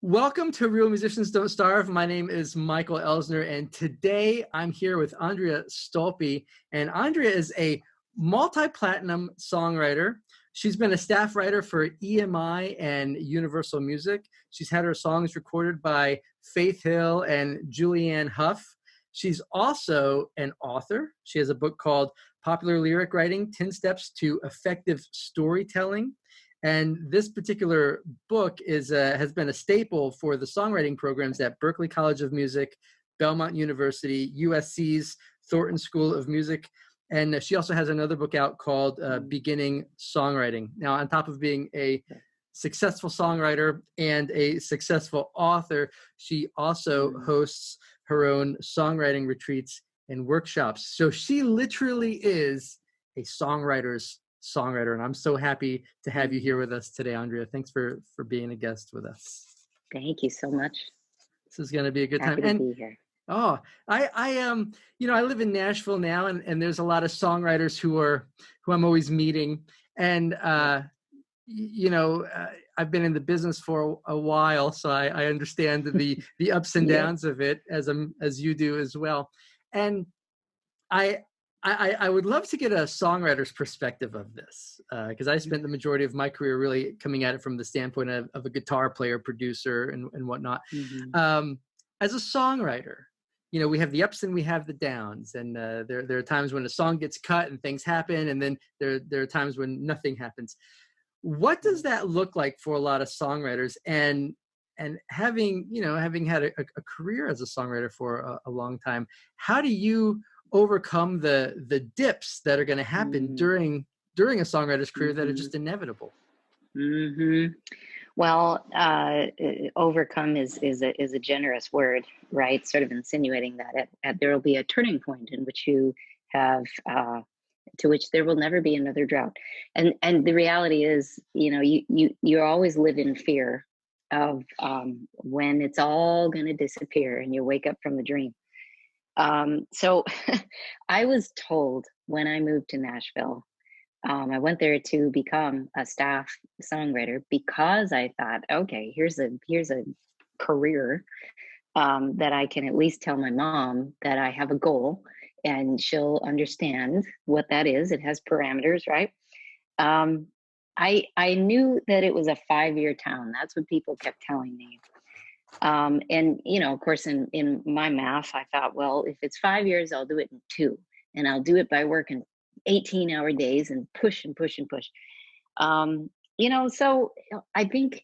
Welcome to Real Musicians Don't Starve. My name is Michael Elsner, and today I'm here with Andrea Stolpe. And Andrea is a multi-platinum songwriter. She's been a staff writer for EMI and Universal Music. She's had her songs recorded by Faith Hill and Julianne Hough. She's also an author. She has a book called Popular Lyric Writing, 10 Steps to Effective Storytelling. And this particular book has been a staple for the songwriting programs at Berklee College of Music, Belmont University, USC's Thornton School of Music. And she also has another book out called Beginning Songwriting. Now, on top of being a successful songwriter and a successful author, she also hosts her own songwriting retreats and workshops. So she literally is a songwriter's songwriter, and I'm so happy to have you here with us today, Andrea. Thanks for being a guest with us. Thank you so much. This is going to be a good Happy time. to be here. Oh, I live in Nashville now, and there's a lot of songwriters who I'm always meeting, and I've been in the business for a while, so I understand the ups and downs of it as you do as well, and I would love to get a songwriter's perspective of this, because I spent the majority of my career really coming at it from the standpoint of a guitar player, producer, and whatnot. Mm-hmm. As a songwriter, we have the ups and we have the downs, and there are times when a song gets cut and things happen, and then there are times when nothing happens. What does that look like for a lot of songwriters? And having had a career as a songwriter for a long time, how do you overcome the dips that are going to happen during a songwriter's career that are just inevitable? Mm-hmm. Well, overcome is a generous word, right? Sort of insinuating that there will be a turning point in which you have to which there will never be another drought. And the reality is, you always live in fear of when it's all going to disappear and you wake up from the dream. So I was told when I moved to Nashville, I went there to become a staff songwriter because I thought, okay, here's a career that I can at least tell my mom that I have a goal and she'll understand what that is. It has parameters, right? I knew that it was a 5-year town. That's what people kept telling me. And, of course, in my math, I thought, well, if it's 5 years, I'll do it in 2, and I'll do it by working 18-hour days and push and push and push. So I think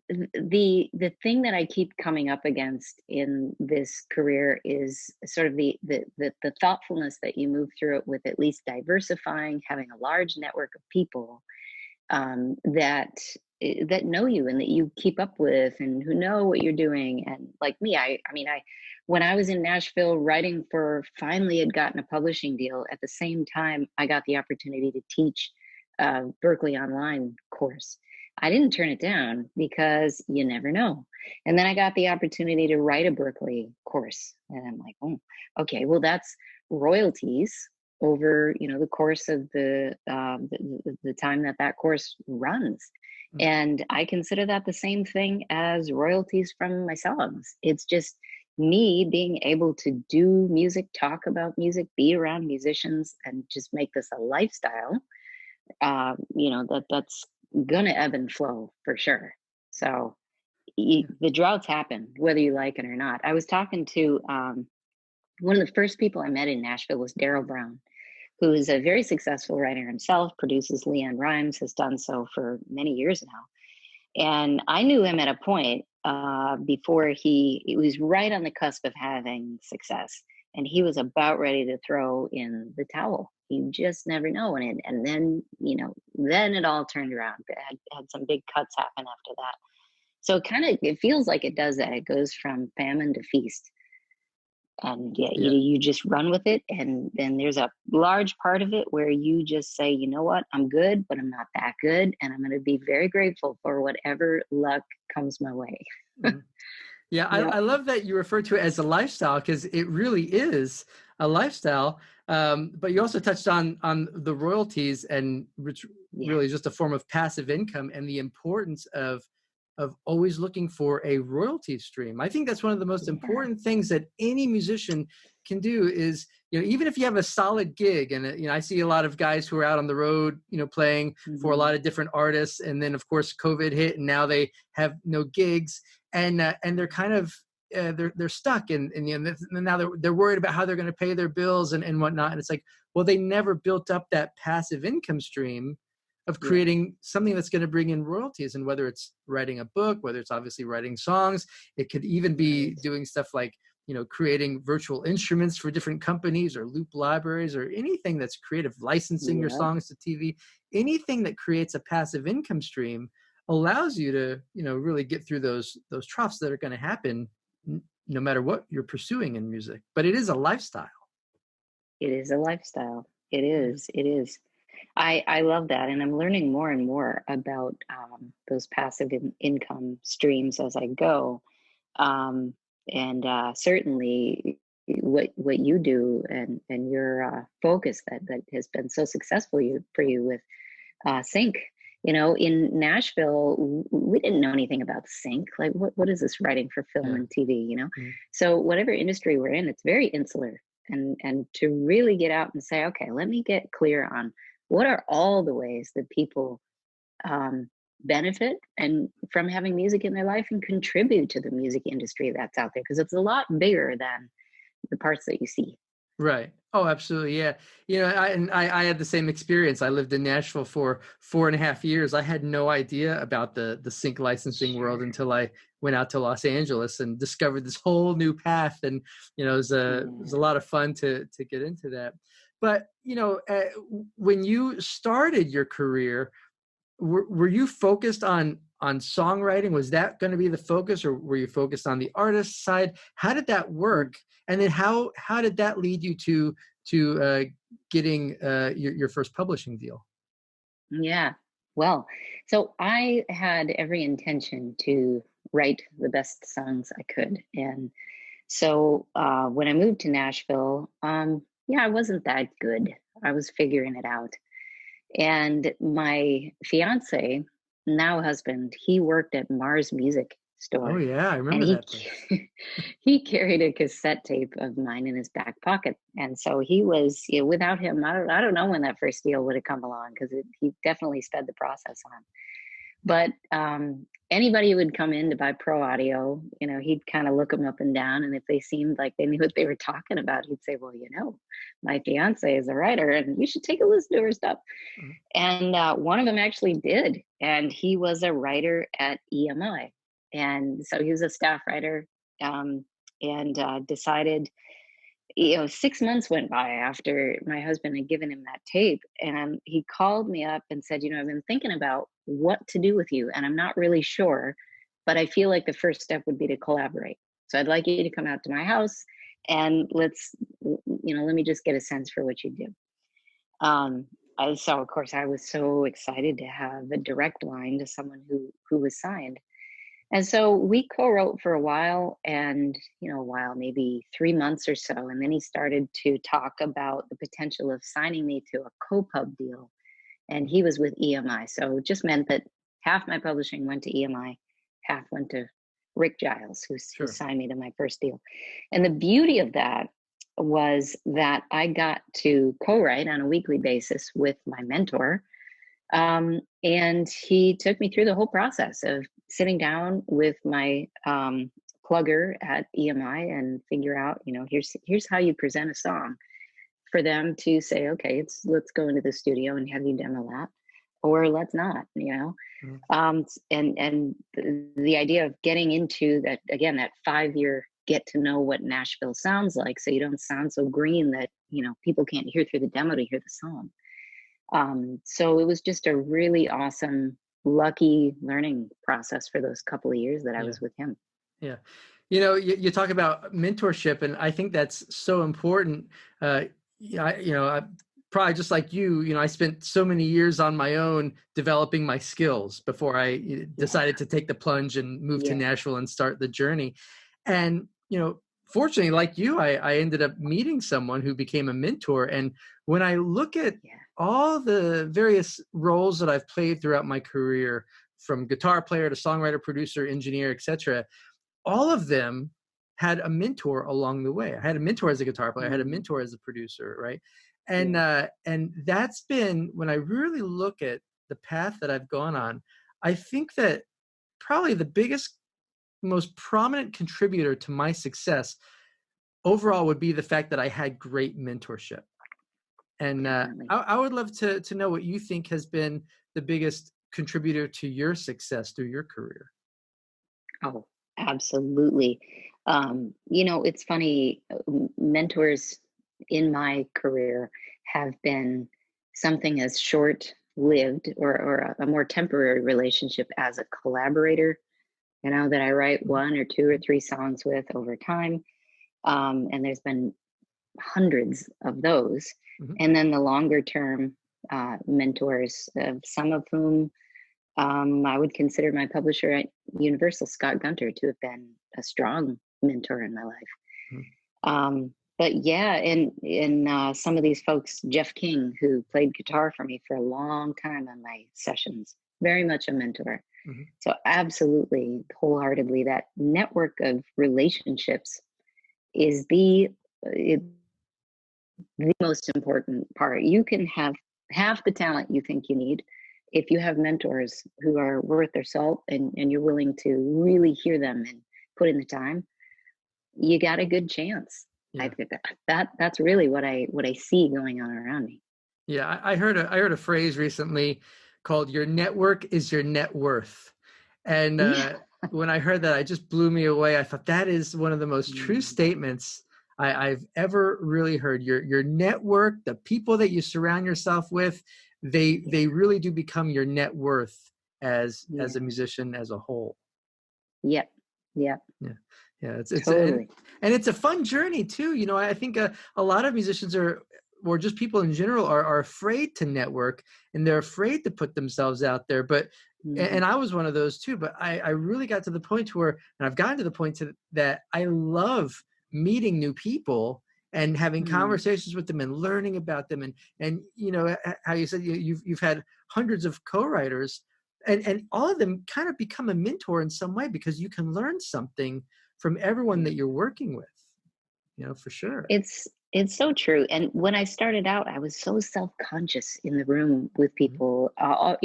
the thing that I keep coming up against in this career is sort of the thoughtfulness that you move through it with, at least diversifying, having a large network of people that know you and that you keep up with and who know what you're doing. And like me, I when I was in Nashville writing finally had gotten a publishing deal, at the same time, I got the opportunity to teach a Berklee online course. I didn't turn it down because you never know. And then I got the opportunity to write a Berklee course. And I'm like, oh, okay, well, that's royalties over, the course of the time that course runs. Mm-hmm. And I consider that the same thing as royalties from my songs. It's just me being able to do music, talk about music, be around musicians, and just make this a lifestyle. That's gonna ebb and flow for sure. So the droughts happen, whether you like it or not. I was talking to one of the first people I met in Nashville was Daryl Brown, who is a very successful writer himself, produces Leanne Rhymes, has done so for many years now. And I knew him at a point before he was right on the cusp of having success. And he was about ready to throw in the towel. You just never know. And then, then it all turned around. It had some big cuts happen after that. So it feels like it does that. It goes from famine to feast. And you just run with it. And then there's a large part of it where you just say, you know what, I'm good, but I'm not that good. And I'm going to be very grateful for whatever luck comes my way. Mm-hmm. Yeah, I love that you refer to it as a lifestyle, because it really is a lifestyle. But you also touched on the royalties, and which really is just a form of passive income, and the importance of of always looking for a royalty stream. I think that's one of the most Yeah. important things that any musician can do is, even if you have a solid gig, and, I see a lot of guys who are out on the road, playing for a lot of different artists. And then of course, COVID hit and now they have no gigs, and they're kind of, they're stuck, and now they're worried about how they're going to pay their bills and whatnot. And it's like, well, they never built up that passive income stream of creating something that's going to bring in royalties. And whether it's writing a book, whether it's obviously writing songs, it could even be doing stuff like, creating virtual instruments for different companies, or loop libraries, or anything that's creative, licensing your songs to TV. Anything that creates a passive income stream allows you to, really get through those troughs that are going to happen no matter what you're pursuing in music. But it is a lifestyle. It is a lifestyle. It is. It is. I love that. And I'm learning more and more about those passive income streams as I go. And certainly what you do, and your focus that has been so successful for you with sync. In Nashville, we didn't know anything about sync. Like, what is this writing for film and TV? So whatever industry we're in, it's very insular. And to really get out and say, okay, let me get clear on what are all the ways that people benefit and from having music in their life and contribute to the music industry that's out there, because it's a lot bigger than the parts that you see. Right. Oh, absolutely. Yeah. I had the same experience. I lived in Nashville for 4.5 years. I had no idea about the sync licensing world until I went out to Los Angeles and discovered this whole new path. And, it was a lot of fun to get into that. But, when you started your career, were you focused on songwriting? Was that going to be the focus, or were you focused on the artist side? How did that work? And then how did that lead you to getting your first publishing deal? Yeah. Well, so I had every intention to write the best songs I could. And so when I moved to Nashville, I wasn't that good. I was figuring it out. And my fiance, now husband, he worked at Mars Music Store. Oh yeah, I remember And that he he carried a cassette tape of mine in his back pocket. And so he was, without him, I don't know when that first deal would have come along, because he definitely sped the process on. But anybody who would come in to buy pro audio, he'd kind of look them up and down. And if they seemed like they knew what they were talking about, he'd say, well, my fiance is a writer and you should take a listen to her stuff. And one of them actually did. And he was a writer at EMI. And so he was a staff writer, and decided, 6 months went by after my husband had given him that tape, and he called me up and said, I've been thinking about what to do with you, and I'm not really sure, but I feel like the first step would be to collaborate. So I'd like you to come out to my house and let me just get a sense for what you do. So of course I was so excited to have a direct line to someone who was signed. And so we co-wrote for a while, and, maybe 3 months or so. And then he started to talk about the potential of signing me to a co-pub deal. And he was with EMI. So it just meant that half my publishing went to EMI, half went to Rick Giles, who signed me to my first deal. And the beauty of that was that I got to co-write on a weekly basis with my mentor. And he took me through the whole process of sitting down with my plugger at EMI and figure out, here's how you present a song, for them to say, okay, let's go into the studio and have you demo that, or let's not, and the idea of getting into that, again, that 5-year get to know what Nashville sounds like, so you don't sound so green that people can't hear through the demo to hear the song. So it was just a really awesome, lucky learning process for those couple of years that I was with him. Yeah. You talk about mentorship, and I think that's so important. I probably just like you, I spent so many years on my own developing my skills before I decided to take the plunge and move to Nashville and start the journey. And, fortunately, like you, I ended up meeting someone who became a mentor. And when I look at all the various roles that I've played throughout my career, from guitar player to songwriter, producer, engineer, etc. All of them had a mentor along the way. I had a mentor as a guitar player. I had a mentor as a producer, right? And that's been, when I really look at the path that I've gone on, I think that probably the biggest, most prominent contributor to my success overall would be the fact that I had great mentorship. And I would love to know what you think has been the biggest contributor to your success through your career. Oh, absolutely. It's funny, mentors in my career have been something as short-lived or a more temporary relationship as a collaborator, that I write one or two or three songs with over time. And there's been hundreds of those. Mm-hmm. And then the longer term mentors, some of whom I would consider my publisher at Universal, Scott Gunter, to have been a strong mentor in my life. Mm-hmm. But yeah, and some of these folks, Jeff King, who played guitar for me for a long time on my sessions, very much a mentor. Mm-hmm. So absolutely, wholeheartedly, that network of relationships is the most important part. You can have half the talent you think you need. If you have mentors who are worth their salt and you're willing to really hear them and put in the time, you got a good chance. Yeah. I think that's really what I see going on around me. Yeah, I heard a phrase recently called "Your network is your net worth," and when I heard that, it just blew me away. I thought that is one of the most true statements I've ever really heard. Your network, the people that you surround yourself with, they really do become your net worth as a musician as a whole. Yep. Yeah. It's totally. and it's a fun journey too. I think a lot of musicians or just people in general are afraid to network, and they're afraid to put themselves out there. But and I was one of those too. But I really got to the point where, and I've gotten to the point that I love meeting new people and having conversations with them and learning about them. And how you said you've had hundreds of co-writers, and all of them kind of become a mentor in some way, because you can learn something from everyone that you're working with, for sure. It's so true. And when I started out, I was so self-conscious in the room with people, or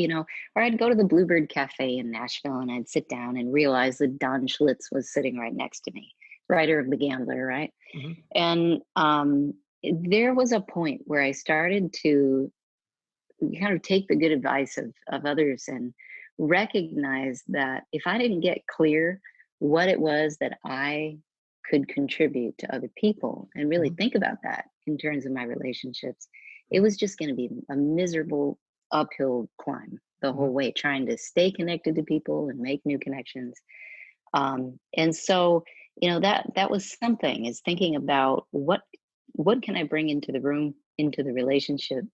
I'd go to the Bluebird Cafe in Nashville and I'd sit down and realize that Don Schlitz was sitting right next to me, writer of The Gambler, right? Mm-hmm. And there was a point where I started to kind of take the good advice of others and recognize that if I didn't get clear what it was that I could contribute to other people and really think about that in terms of my relationships, it was just going to be a miserable uphill climb the whole way, trying to stay connected to people and make new connections. And so, that was something, is thinking about what can I bring into the room, into the relationship,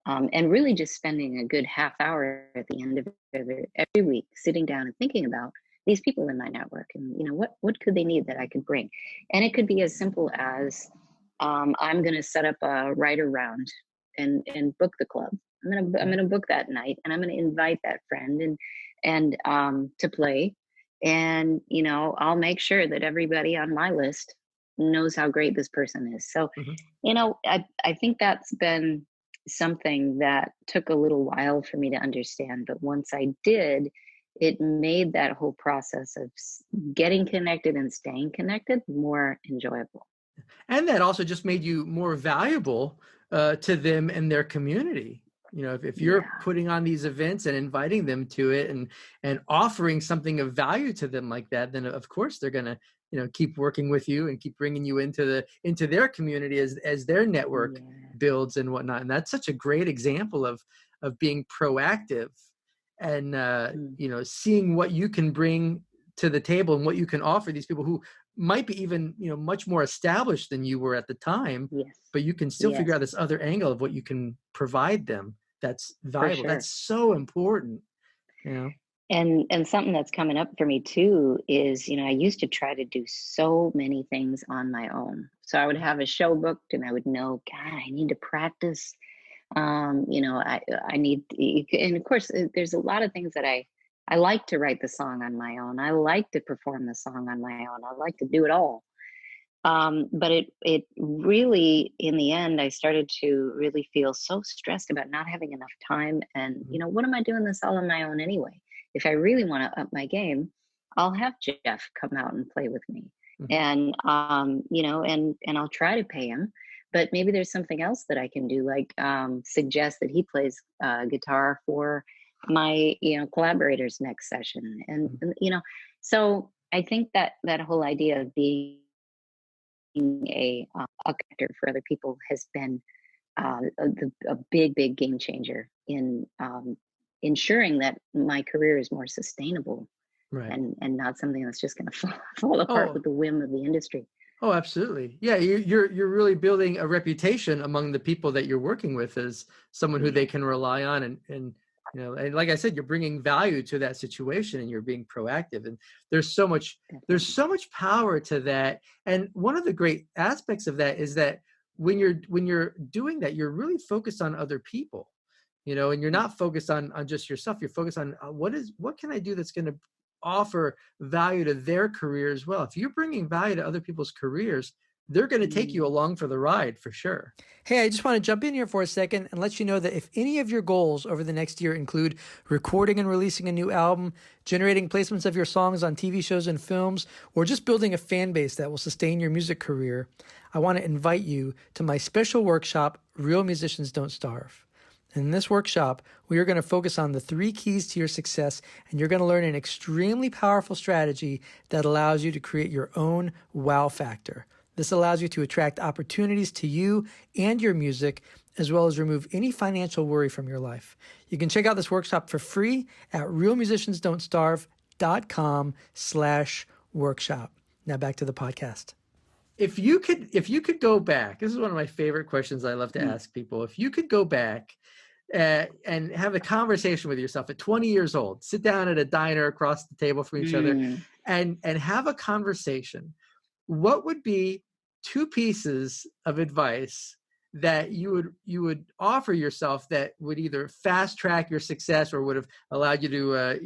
and really just spending a good half hour at the end of every week, sitting down and thinking about these people in my network, and what could they need that I could bring. And it could be as simple as I'm going to set up a writer round and book the club. I'm going to book that night, and I'm going to invite that friend and to play, and I'll make sure that everybody on my list knows how great this person is. So I think that's been something that took a little while for me to understand, but once I did, it made that whole process of getting connected and staying connected more enjoyable. And that also just made you more valuable to them and their community. If you're putting on these events and inviting them to it and offering something of value to them like that, then of course they're going to keep working with you and keep bringing you into their community as their network builds and whatnot. And that's such a great example of being proactive and seeing what you can bring to the table and what you can offer these people who might be even much more established than you were at the time. But you can still figure out this other angle of what you can provide them that's valuable. That's so important. And something that's coming up for me too is, I used to try to do so many things on my own. So I would have a show booked and I would know, God, I need to practice. I need, and of course there's a lot of things that I I like to write the song on my own. I like to perform the song on my own. I like to do it all. But it really, in the end, I started to really feel so stressed about not having enough time. And, Mhm. what am I doing this all on my own anyway? If I really want to up my game, I'll have Jeff come out and play with me. Mhm. And, and I'll try to pay him. But maybe there's something else that I can do, like suggest that he plays guitar for my, collaborators next session. Mhm. So I think that that whole idea of being a connector for other people has been a big, big game changer in ensuring that my career is more sustainable Right. and not something that's just going to fall apart Oh, with the whim of the industry. oh, absolutely. Yeah, you're really building a reputation among the people that you're working with as someone who they Yeah, can rely on, and like I said, you're bringing value to that situation, and you're being proactive. And there's so much there's definitely. so much power to that. And one of the great aspects of that is that when you're doing that, you're really focused on other people, and you're Yeah. not focused on just yourself. You're focused on what can I do that's going to offer value to their career as well. If you're bringing value to other people's careers, they're going to take you Mm. along for the ride for sure. Hey, I just want to jump in here for a second and let you know that if any of your goals over the next year include recording and releasing a new album, generating placements of your songs on TV shows and films, or just building a fan base that will sustain your music career, I want to invite you to my special workshop, Real Musicians Don't Starve. In this workshop, we are going to focus on the 3 keys to your success, and you're going to learn an extremely powerful strategy that allows you to create your own wow factor. This allows you to attract opportunities to you and your music, as well as remove any financial worry from your life. You can check out this workshop for free at realmusiciansdon'tstarve.com/workshop. Now back to the podcast. If you could go back, this is one of my favorite questions I love to Mm. ask people. If you could go back and have a conversation with yourself at 20 years old, sit down at a diner across the table from each other Mm. and have a conversation, what would be 2 pieces of advice that you would offer yourself that would either fast track your success or would have allowed you to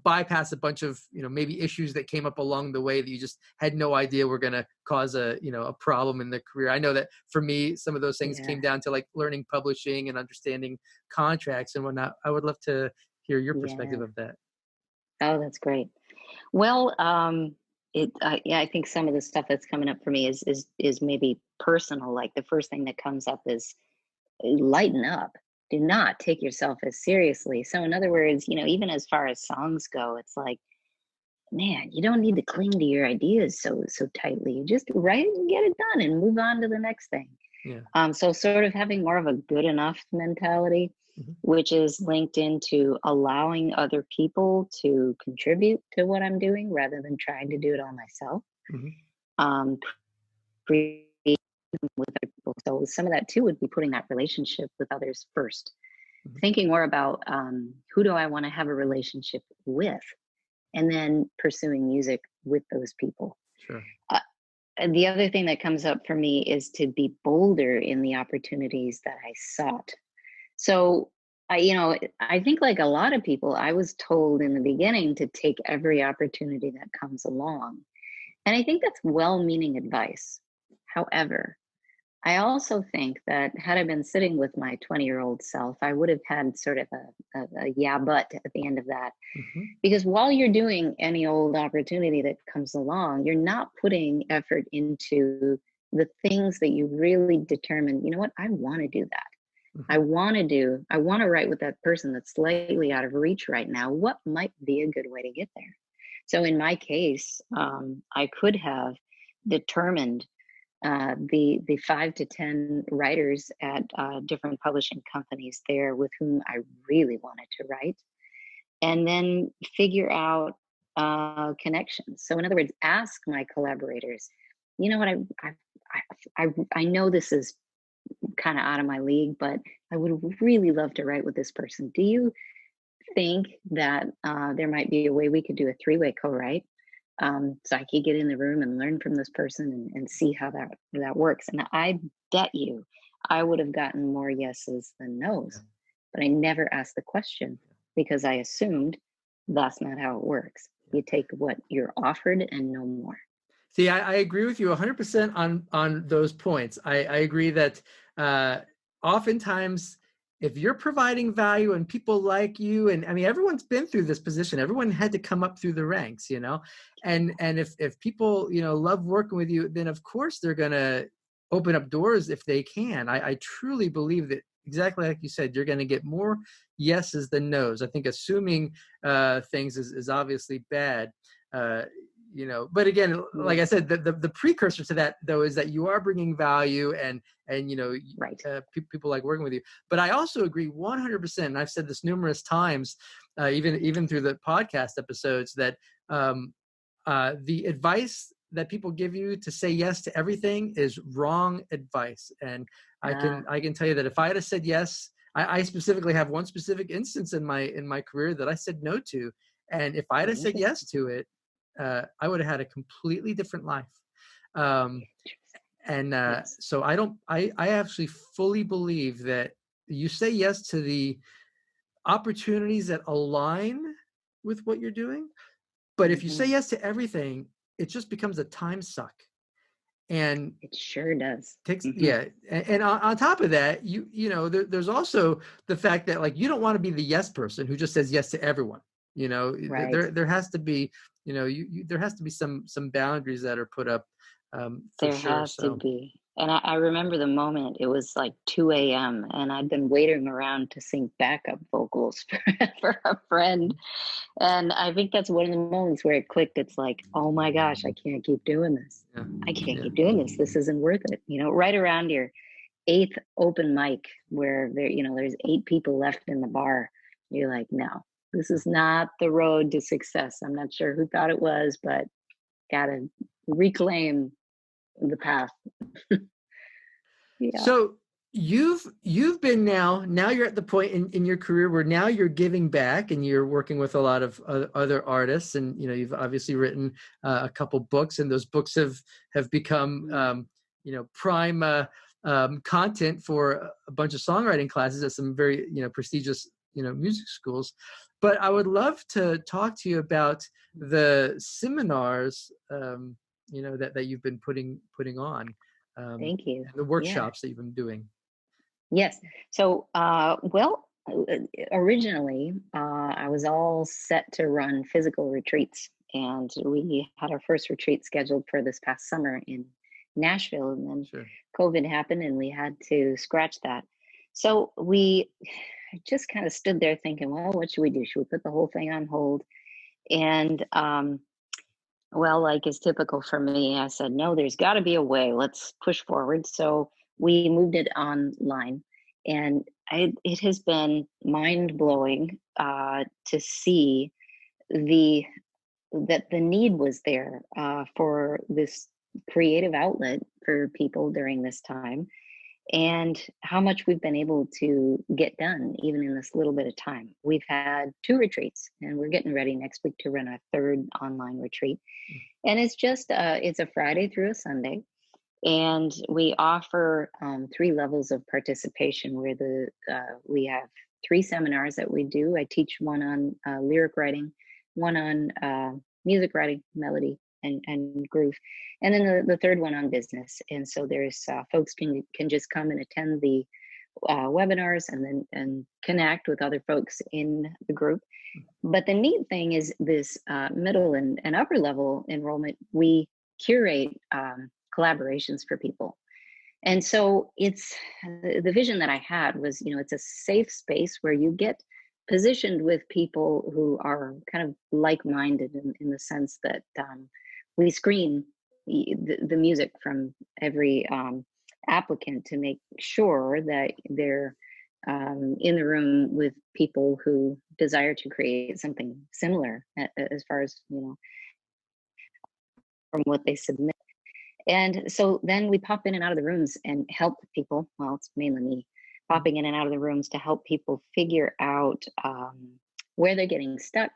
bypass a bunch of maybe issues that came up along the way that you just had no idea were going to cause a problem in the career? I know that for me, some of those things Yeah. came down to like learning publishing and understanding contracts and whatnot. I would love to hear your perspective Yeah. of that. Oh, that's great. Well, yeah, I think some of the stuff that's coming up for me is maybe personal. Like the first thing that comes up is lighten up. Do not take yourself as seriously. So, in other words, even as far as songs go, it's like, man, you don't need to cling to your ideas so tightly. You just write and get it done and move on to the next thing. Yeah. So sort of having more of a good enough mentality, Mhm. which is linked into allowing other people to contribute to what I'm doing rather than trying to do it all myself. Mhm. Um, Creating with other people. So some of that too would be putting that relationship with others first. Mhm. Thinking more about who do I want to have a relationship with, and then pursuing music with those people. Sure. Uh, and the other thing that comes up for me is to be bolder in the opportunities that I sought. So I think like a lot of people, I was told in the beginning to take every opportunity that comes along. And I think that's well-meaning advice. However, I also think that had I been sitting with my 20-year-old self, I would have had sort of a yeah, but at the end of that. Mhm. Because while you're doing any old opportunity that comes along, you're not putting effort into the things that you really determine, what, I want to do that. Mhm. I want to write with that person that's slightly out of reach right now. What might be a good way to get there? So in my case, I could have determined the 5 to 10 writers at different publishing companies there with whom I really wanted to write, and then figure out connections. So in other words, ask my collaborators. You know what? I know this is kind of out of my league, but I would really love to write with this person. Do you think that there might be a way we could do a 3-way co-write? So I could get in the room and learn from this person and see how that works. And I bet you I would have gotten more yeses than Yeah. nos, but I never asked the question. because I assumed that's not how it works. You take what you're offered and no more. See, I agree with you 100% on those points. I agree that oftentimes if you're providing value and people like you, and I mean, everyone's been through this position. Everyone had to come up through the ranks, you know, and if people, you know, love working with you, then of course they're going to open up doors if they can. I truly believe that, exactly like you said, you're going to get more yeses than nos. I think assuming things is obviously bad. You know, but again, like I said, the precursor to that though is that you are bringing value, and you know, right. People like working with you. But I also agree 100%, and I've said this numerous times, even through the podcast episodes, that the advice that people give you to say yes to everything is wrong advice. And I can tell you that if I had said yes, I specifically have one specific instance in my career that I said no to, and if I had said yes to it, I would have had a completely different life. Yes. So I actually fully believe that you say yes to the opportunities that align with what you're doing. But if you say yes to everything, it just becomes a time suck. And it sure does. Yeah. And on top of that, you know, there's also the fact that, like, you don't want to be the yes person who just says yes to everyone. You know, right. there has to be, you know, there has to be some boundaries that are put up. There has to be. And I remember the moment, it was like 2 a.m. and I'd been waiting around to sing backup vocals for a friend. And I think that's one of the moments where it clicked. It's like, oh my gosh, I can't keep doing this. Yeah. I can't keep doing this. This isn't worth it. You know, right around your 8th open mic where there's 8 people left in the bar. You're like, no, this is not the road to success. I'm not sure who thought it was, but gotta reclaim the path. Yeah. So you've been now you're at the point in your career where now you're giving back and you're working with a lot of other artists, and you know, you've obviously written a couple books, and those books have become you know, prime content for a bunch of songwriting classes at some very, you know, prestigious, you know, music schools. But I would love to talk to you about the seminars you know, that you've been putting on. Thank you. And the workshops that you've been doing. Yes. So, originally, I was all set to run physical retreats, and we had our first retreat scheduled for this past summer in Nashville, and then COVID happened, and we had to scratch that. So we just kind of stood there thinking, well, what should we do? Should we put the whole thing on hold? And well, like is typical for me, I said, no, there's got to be a way. Let's push forward. So we moved it online, and it has been mind blowing to see that the need was there for this creative outlet for people during this time, and how much we've been able to get done even in this little bit of time. We've had 2 retreats, and we're getting ready next week to run our 3rd online retreat. And it's just it's a Friday through a Sunday, and we offer 3 levels of participation where we have 3 seminars that we do. I teach one on lyric writing, one on music writing, melody and groove, and then the 3rd one on business. And so there's folks can just come and attend the webinars and connect with other folks in the group. But the neat thing is this middle and upper level enrollment, we curate collaborations for people. And so it's the vision that I had was, you know, it's a safe space where you get positioned with people who are kind of like-minded in the sense that we screen the music from every applicant to make sure that they're in the room with people who desire to create something similar as far as, you know, from what they submit. And so then we pop in and out of the rooms and help people. Well, it's mainly me popping in and out of the rooms to help people figure out where they're getting stuck,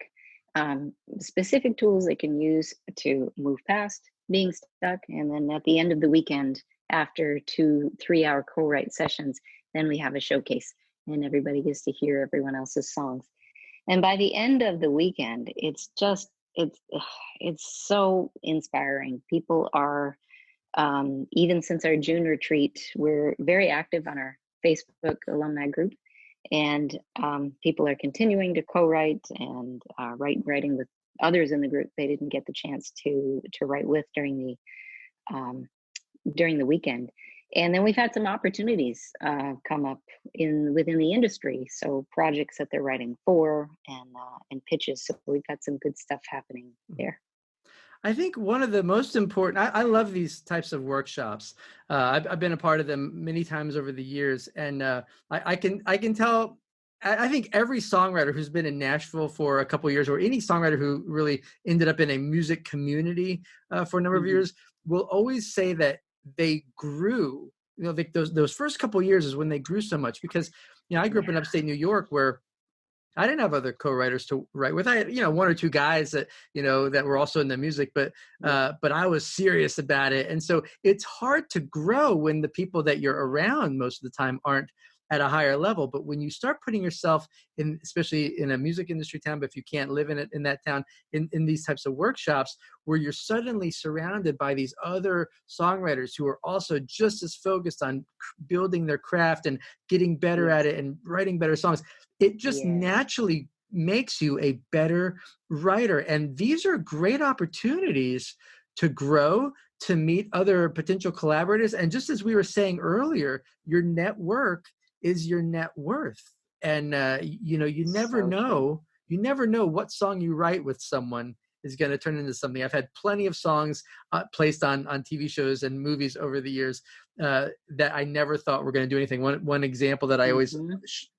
specific tools they can use to move past being stuck. And then at the end of the weekend, after 2-3 hour co-write sessions, then we have a showcase and everybody gets to hear everyone else's songs. And by the end of the weekend, it's it's so inspiring. People are, even since our June retreat, we're very active on our Facebook alumni group, and people are continuing to co-write and writing with others in the group they didn't get the chance to write with um, during the weekend. And then we've had some opportunities come up within the industry, so projects that they're writing for, and pitches. So we've got some good stuff happening there. I think one of the most important, I love these types of workshops. I've been a part of them many times over the years. And I can tell, I think every songwriter who's been in Nashville for a couple of years, or any songwriter who really ended up in a music community for a number of years, will always say that they grew. Those first couple of years is when they grew so much, because I grew up in upstate New York, where I didn't have other co-writers to write with. I had, one or two guys that, that were also in the music, but I was serious about it. And so it's hard to grow when the people that you're around most of the time aren't at a higher level. But when you start putting yourself in, especially in a music industry town, but if you can't live in it, in that town, in these types of workshops, where you're suddenly surrounded by these other songwriters who are also just as focused on building their craft and getting better at it and writing better songs, it just naturally makes you a better writer. And these are great opportunities to grow, to meet other potential collaborators. And just as we were saying earlier, your network is your net worth. And, you never know. You never know what song you write with someone is going to turn into something. I've had plenty of songs placed on TV shows and movies over the years that I never thought were going to do anything. One example that I always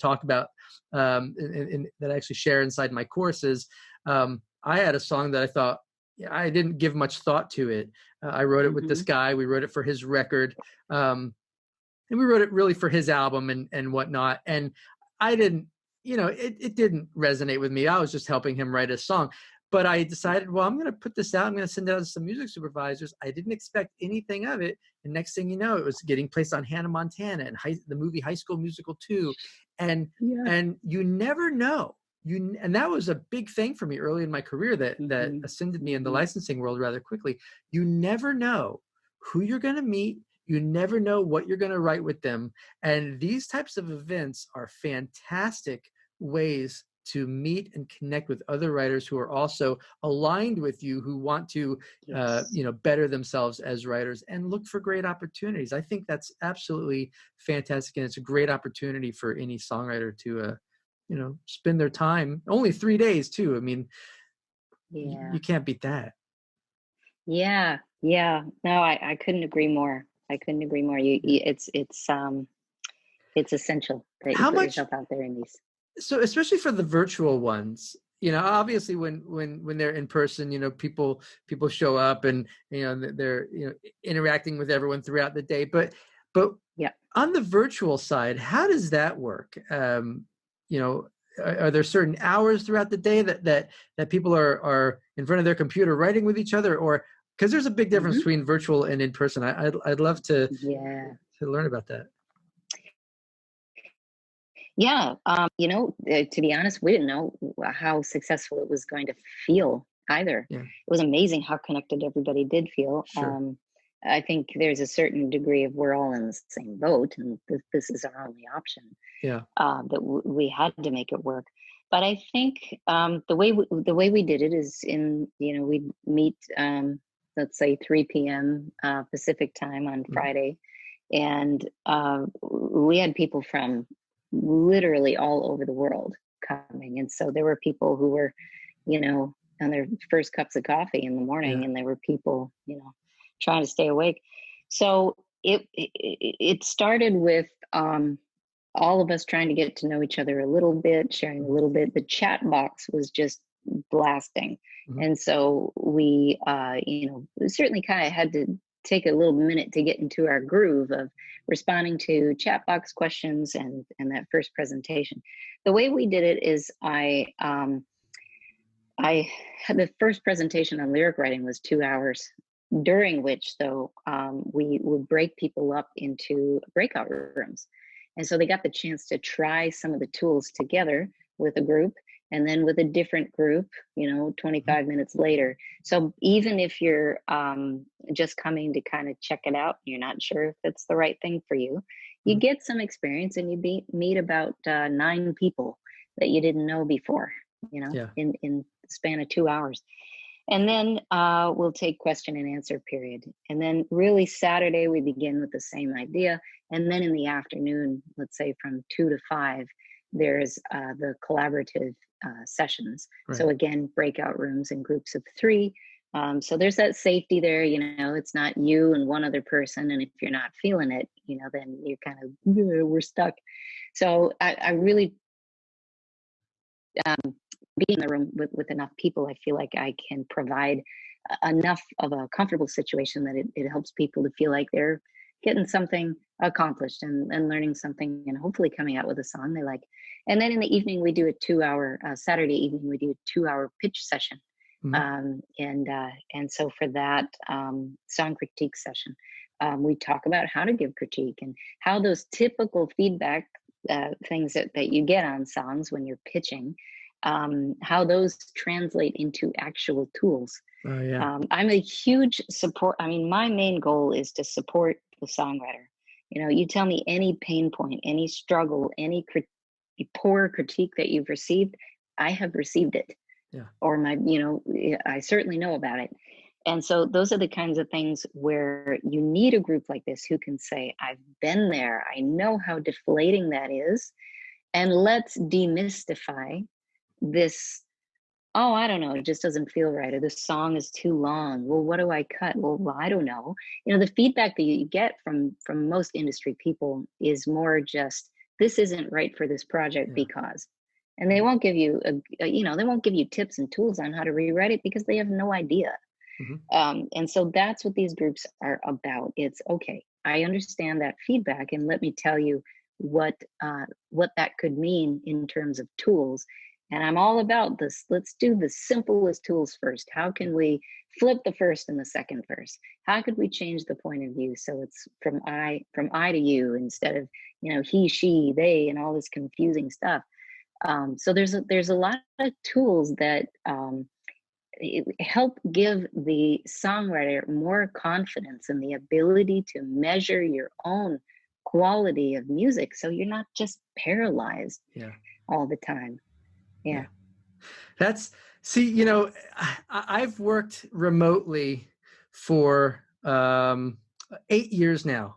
talk about, and that I actually share inside my course, is I had a song that I thought, I didn't give much thought to it. I wrote it with this guy. We wrote it for his record. And we wrote it really for his album and whatnot. And I didn't, it didn't resonate with me. I was just helping him write a song. But I decided, well, I'm going to put this out. I'm going to send it out to some music supervisors. I didn't expect anything of it. And next thing you know, it was getting placed on Hannah Montana and the movie High School Musical 2. And you never know. And that was a big thing for me early in my career that ascended me in the licensing world rather quickly. You never know who you're going to meet. You never know what you're going to write with them. And these types of events are fantastic ways to meet and connect with other writers who are also aligned with you, who want to, better themselves as writers and look for great opportunities. I think that's absolutely fantastic. And it's a great opportunity for any songwriter to, spend their time. Only 3 days too. I mean, you can't beat that. Yeah. No, I couldn't agree more. It's essential that you put yourself out there in these. So especially for the virtual ones, obviously when they're in person, people show up and, they're, interacting with everyone throughout the day. But on the virtual side, how does that work? Are there certain hours throughout the day that people are in front of their computer writing with each other, or because there's a big difference between virtual and in person? I'd love to learn about that. Yeah. To be honest, we didn't know how successful it was going to feel either. Yeah. It was amazing how connected everybody did feel. Sure. I think there's a certain degree of we're all in the same boat, and this is our only option. Yeah. That we had to make it work. But I think the way we did it is we'd meet, let's say 3 p.m. Pacific time on Friday, and we had people from literally all over the world coming. And so there were people who were, on their first cups of coffee in the morning, and there were people, trying to stay awake. So it started with all of us trying to get to know each other a little bit, sharing a little bit. The chat box was just blasting. And so we, certainly kind of had to take a little minute to get into our groove of responding to chat box questions and that first presentation. The way we did it is I had the first presentation on lyric writing was 2 hours, during which though we would break people up into breakout rooms. And so they got the chance to try some of the tools together with a group. and then with a different group, 25 minutes later. So even if you're just coming to kind of check it out, you're not sure if it's the right thing for you, you get some experience, and you meet about 9 people that you didn't know before, Yeah. in the span of 2 hours. And then we'll take question and answer period. And then really Saturday, we begin with the same idea. And then in the afternoon, let's say from 2 to 5, there's the collaborative sessions. Right. So again, breakout rooms in groups of 3. So there's that safety there, it's not you and one other person. And if you're not feeling it, then you're kind of, we're stuck. So I really, being in the room with enough people, I feel like I can provide enough of a comfortable situation that it helps people to feel like they're getting something accomplished and learning something, and hopefully coming out with a song they like. And then in the evening, we do a 2-hour, Saturday evening, we do a 2-hour pitch session. And so for that song critique session, we talk about how to give critique and how those typical feedback things that you get on songs when you're pitching, how those translate into actual tools. Oh, yeah. I'm a huge support. I mean, my main goal is to support the songwriter. You tell me any pain point, any struggle, any poor critique that you've received, I have received it. Yeah. Or I certainly know about it. And so those are the kinds of things where you need a group like this who can say, I've been there. I know how deflating that is. And let's demystify this. Oh, I don't know, it just doesn't feel right, or this song is too long. Well, what do I cut? Well, I don't know. The feedback that you get from most industry people is more just, this isn't right for this project because, and they won't give you they won't give you tips and tools on how to rewrite it because they have no idea. And so that's what these groups are about. It's okay, I understand that feedback, and let me tell you what that could mean in terms of tools. And I'm all about this. Let's do the simplest tools first. How can we flip the first and the second verse? How could we change the point of view so it's from I to you instead of he, she, they, and all this confusing stuff? So there's a lot of tools that help give the songwriter more confidence in the ability to measure your own quality of music, so you're not just paralyzed all the time. Yeah. I've worked remotely for 8 years now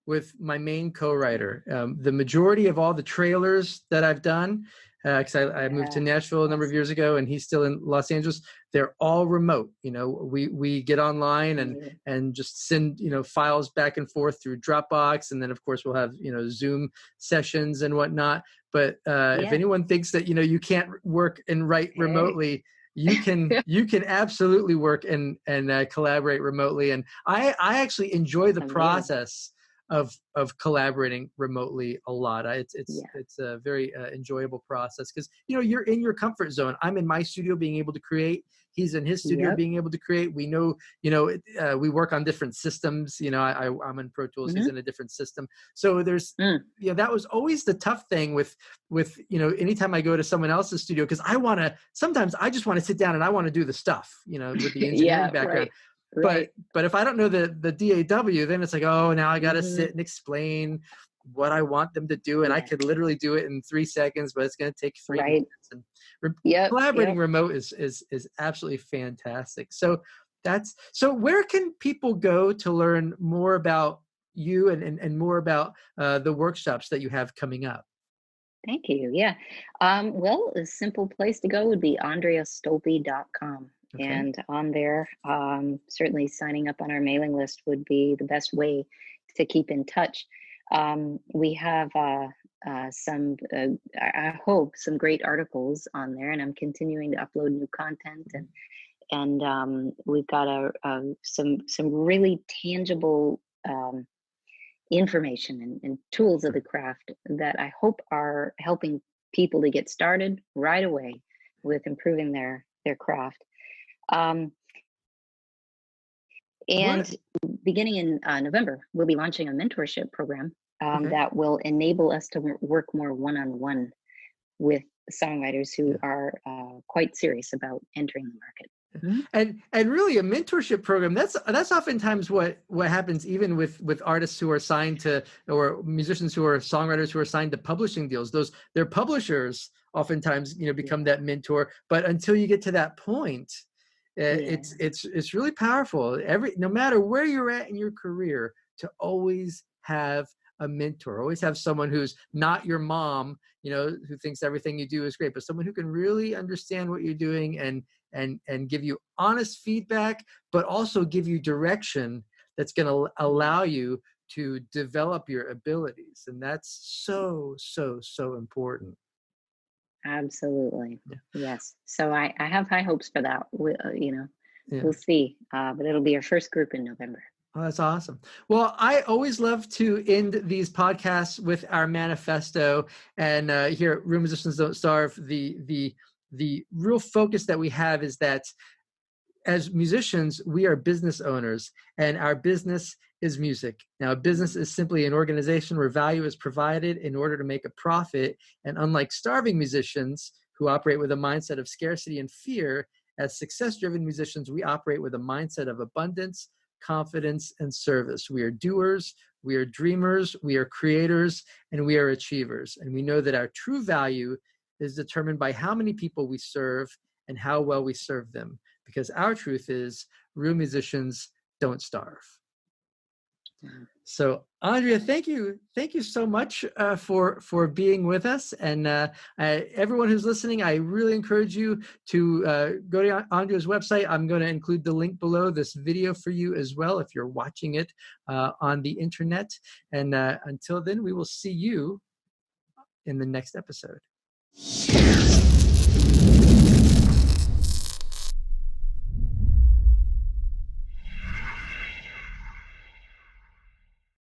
with my main co-writer. The majority of all the trailers that I've done, because I moved to Nashville a number of years ago, and he's still in Los Angeles, they're all remote. We get online and just send files back and forth through Dropbox, and then of course we'll have Zoom sessions and whatnot. But if anyone thinks that you can't work and write remotely, you can absolutely work and collaborate remotely. And I actually enjoy the process of collaborating remotely a lot. It's a very enjoyable process because you're in your comfort zone. I'm in my studio being able to create. He's in his studio being able to create. We know, we work on different systems. I'm in Pro Tools. He's in a different system. So there's, that was always the tough thing with anytime I go to someone else's studio, because sometimes I just want to sit down and I want to do the stuff, with the engineering background. Right. But if I don't know the DAW, then it's like, oh, now I got to sit and explain what I want them to do. And I could literally do it in 3 seconds, but it's going to take 3 minutes. And collaborating remote is absolutely fantastic. So where can people go to learn more about you and more about the workshops that you have coming up? Thank you. Yeah. Well, a simple place to go would be andreastolpe.com. Okay. And on there, certainly signing up on our mailing list would be the best way to keep in touch. We have some, I hope, some great articles on there, and I'm continuing to upload new content, and we've got some really tangible information and tools of the craft that I hope are helping people to get started right away with improving their craft. And beginning in November, we'll be launching a mentorship program that will enable us to work more one-on-one with songwriters who Yeah. are quite serious about entering the market. Mhm. And really a mentorship program, that's oftentimes what happens even with artists who are signed to, or musicians who are songwriters who are signed to publishing deals. Their publishers oftentimes become that mentor, but until you get to that point, Yeah. it's really powerful, no matter where you're at in your career, to always have a mentor, always have someone who's not your mom, who thinks everything you do is great, but someone who can really understand what you're doing and give you honest feedback, but also give you direction that's going to allow you to develop your abilities. And that's so important. Absolutely. Yeah. Yes. So I have high hopes for that. Yeah. We'll see. But it'll be our first group in November. Oh, that's awesome. Well, I always love to end these podcasts with our manifesto. And here at Real Musicians Don't Starve, the real focus that we have is that as musicians, we are business owners, and our business is music. Now, a business is simply an organization where value is provided in order to make a profit. And unlike starving musicians who operate with a mindset of scarcity and fear, as success-driven musicians, we operate with a mindset of abundance, confidence, and service. We are doers, we are dreamers, we are creators, and we are achievers. And we know that our true value is determined by how many people we serve and how well we serve them. Because our truth is, real musicians don't starve. So, Andrea, thank you so much for being with us. And everyone who's listening, I really encourage you to go to Andrea's website. I'm going to include the link below this video for you as well, if you're watching it on the internet. And until then, we will see you in the next episode.